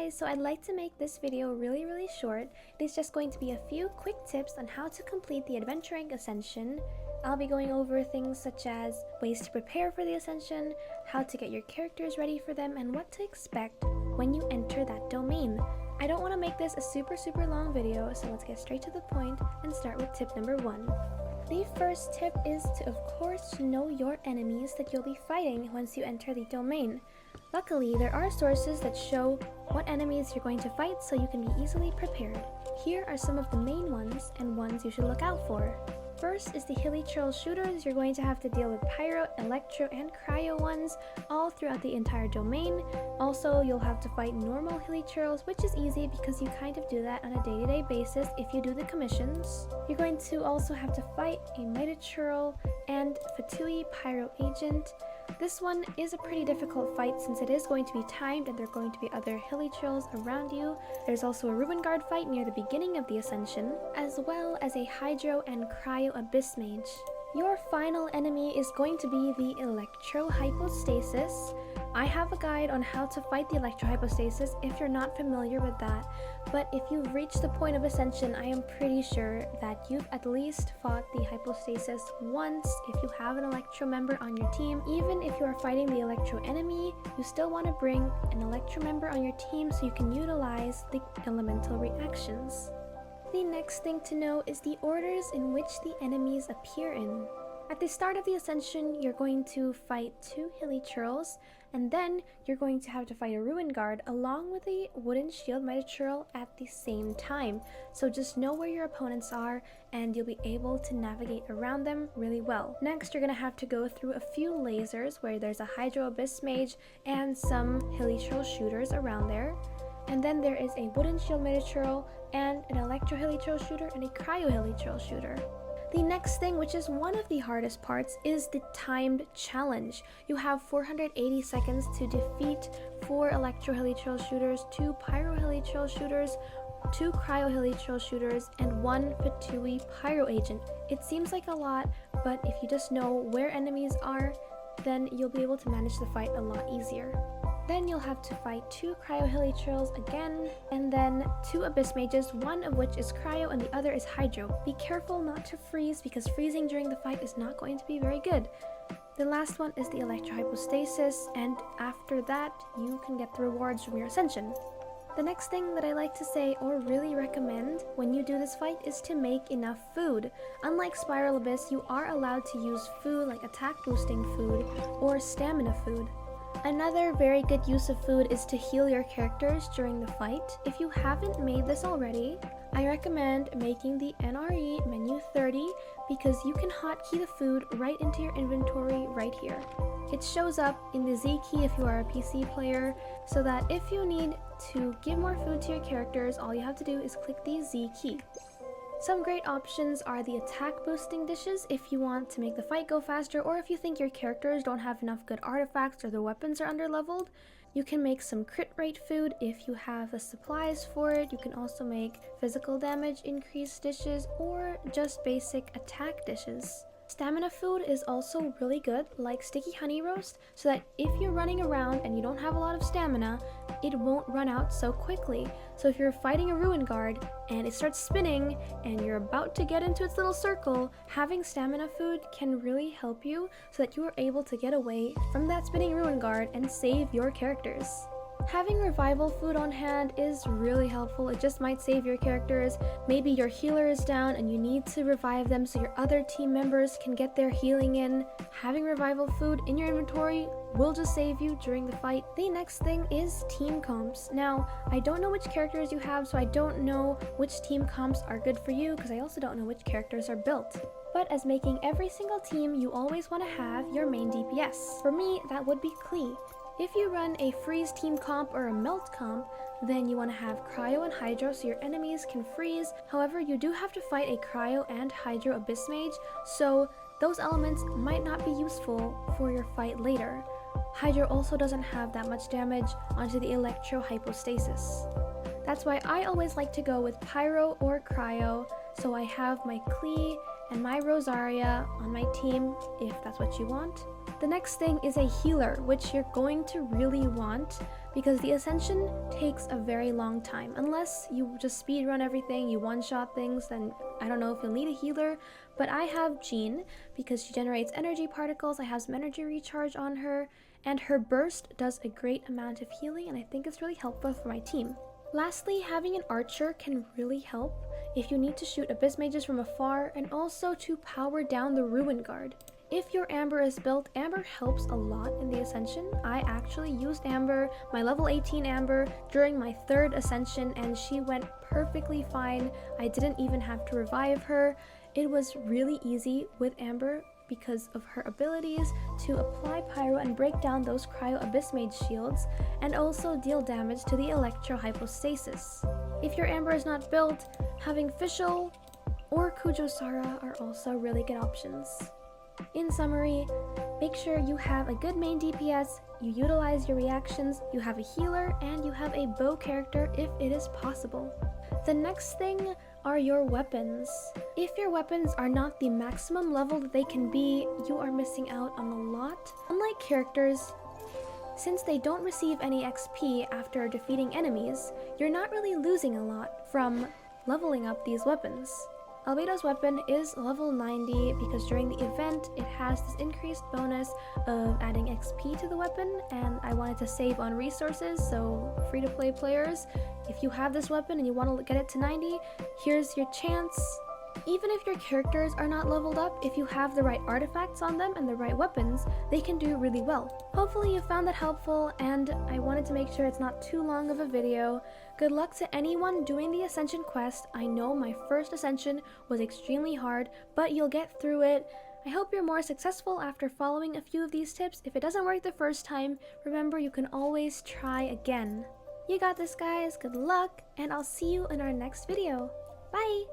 guys, so I'd like to make this video really short. It is just going to be a few quick tips on how to complete the Adventure Rank Ascension. I'll be going over things such as ways to prepare for the Ascension, how to get your characters ready for them, and what to expect when you enter that domain. I don't want to make this a super long video, so let's get straight to the point and start with tip number 1. The first tip is to, of course, know your enemies that you'll be fighting once you enter the domain. Luckily, there are sources that show what enemies you're going to fight so you can be easily prepared. Here are some of the main ones and ones you should look out for. First is the hilichurl shooters. You're going to have to deal with pyro, electro, and cryo ones all throughout the entire domain. Also, you'll have to fight normal hilichurls, which is easy because you kind of do that on a day-to-day basis if you do the commissions. You're going to also have to fight a mitochurl and Fatui pyro agent. This one is a pretty difficult fight since it is going to be timed and there are going to be other hilichurls around you. There's also a Ruin Guard fight near the beginning of the Ascension, as well as a Hydro and Cryo Abyss Mage. Your final enemy is going to be the Electro Hypostasis. I have a guide on how to fight the Electro Hypostasis if you're not familiar with that, but if you've reached the point of Ascension, I am pretty sure that you've at least fought the Hypostasis once if you have an Electro member on your team. Even if you are fighting the Electro enemy, you still want to bring an Electro member on your team so you can utilize the elemental reactions. The next thing to know is the orders in which the enemies appear in. At the start of the Ascension, you're going to fight 2 hilichurls, and then you're going to have to fight a Ruin Guard along with a Wooden Shield mitochurl at the same time. So just know where your opponents are and you'll be able to navigate around them really well. Next, you're going to have to go through a few lasers where there's a Hydro Abyss Mage and some hilichurl shooters around there. And then there is a Wooden Shield mitochurl and an Electro hilichurl shooter and a Cryo hilichurl shooter. The next thing, which is one of the hardest parts, is the timed challenge. You have 480 seconds to defeat 4 Electro hilichurl shooters, 2 Pyro hilichurl shooters, 2 Cryo hilichurl shooters, and 1 Fatui pyro agent. It seems like a lot, but if you just know where enemies are, then you'll be able to manage the fight a lot easier. Then you'll have to fight 2 Cryo hilichurls again, and then 2 Abyss Mages, one of which is Cryo and the other is Hydro. Be careful not to freeze because freezing during the fight is not going to be very good. The last one is the Electro Hypostasis, and after that, you can get the rewards from your Ascension. The next thing that I like to say or really recommend when you do this fight is to make enough food. Unlike Spiral Abyss, you are allowed to use food like attack boosting food or stamina food. Another very good use of food is to heal your characters during the fight. If you haven't made this already, I recommend making the NRE menu 30 because you can hotkey the food right into your inventory right here. It shows up in the Z key if you are a PC player, so that if you need to give more food to your characters, all you have to do is click the Z key. Some great options are the attack boosting dishes if you want to make the fight go faster, or if you think your characters don't have enough good artifacts or their weapons are underleveled. You can make some crit rate food if you have the supplies for it. You can also make physical damage increase dishes or just basic attack dishes. Stamina food is also really good, like sticky honey roast, so that if you're running around and you don't have a lot of stamina, it won't run out so quickly. So if you're fighting a Ruin Guard and it starts spinning and you're about to get into its little circle, having stamina food can really help you so that you are able to get away from that spinning Ruin Guard and save your characters. Having revival food on hand is really helpful. It just might save your characters. Maybe your healer is down and you need to revive them so your other team members can get their healing in. Having revival food in your inventory will just save you during the fight. The next thing is team comps. Now, I don't know which characters you have, so I don't know which team comps are good for you because I also don't know which characters are built. But as making every single team, you always want to have your main DPS. For me, that would be Klee. If you run a freeze team comp or a melt comp, then you want to have Cryo and Hydro so your enemies can freeze. However, you do have to fight a Cryo and Hydro Abyss Mage, so those elements might not be useful for your fight later. Hydro also doesn't have that much damage onto the Electro Hypostasis. That's why I always like to go with Pyro or Cryo, so I have my Klee and my Rosaria on my team if that's what you want. The next thing is a healer, which you're going to really want because the Ascension takes a very long time. Unless you just speedrun everything, you one-shot things, then I don't know if you'll need a healer. But I have Jean because she generates energy particles. I have some energy recharge on her, and her burst does a great amount of healing, and I think it's really helpful for my team. Lastly, having an archer can really help if you need to shoot abyss mages from afar, and also to power down the ruin guard. If your Amber is built, Amber helps a lot in the Ascension. I actually used Amber, my level 18 Amber, during my 3rd Ascension, and she went perfectly fine. I didn't even have to revive her. It was really easy with Amber because of her abilities to apply pyro and break down those cryo abyss mage shields, and also deal damage to the electro hypostasis. If your Amber is not built, having Fischl or Kujosara are also really good options. In summary, make sure you have a good main DPS, you utilize your reactions, you have a healer, and you have a bow character if it is possible. The next thing are your weapons. If your weapons are not the maximum level that they can be, you are missing out on a lot. Unlike characters, since they don't receive any XP after defeating enemies, you're not really losing a lot from leveling up these weapons. Albedo's weapon is level 90 because during the event it has this increased bonus of adding XP to the weapon, and I wanted to save on resources, so free-to-play players, if you have this weapon and you want to get it to 90, here's your chance. Even if your characters are not leveled up, if you have the right artifacts on them and the right weapons, they can do really well. Hopefully you found that helpful, and I wanted to make sure it's not too long of a video. Good luck to anyone doing the Ascension quest. I know my first Ascension was extremely hard, but you'll get through it. I hope you're more successful after following a few of these tips. If it doesn't work the first time, remember you can always try again. You got this, guys. Good luck, and I'll see you in our next video. Bye!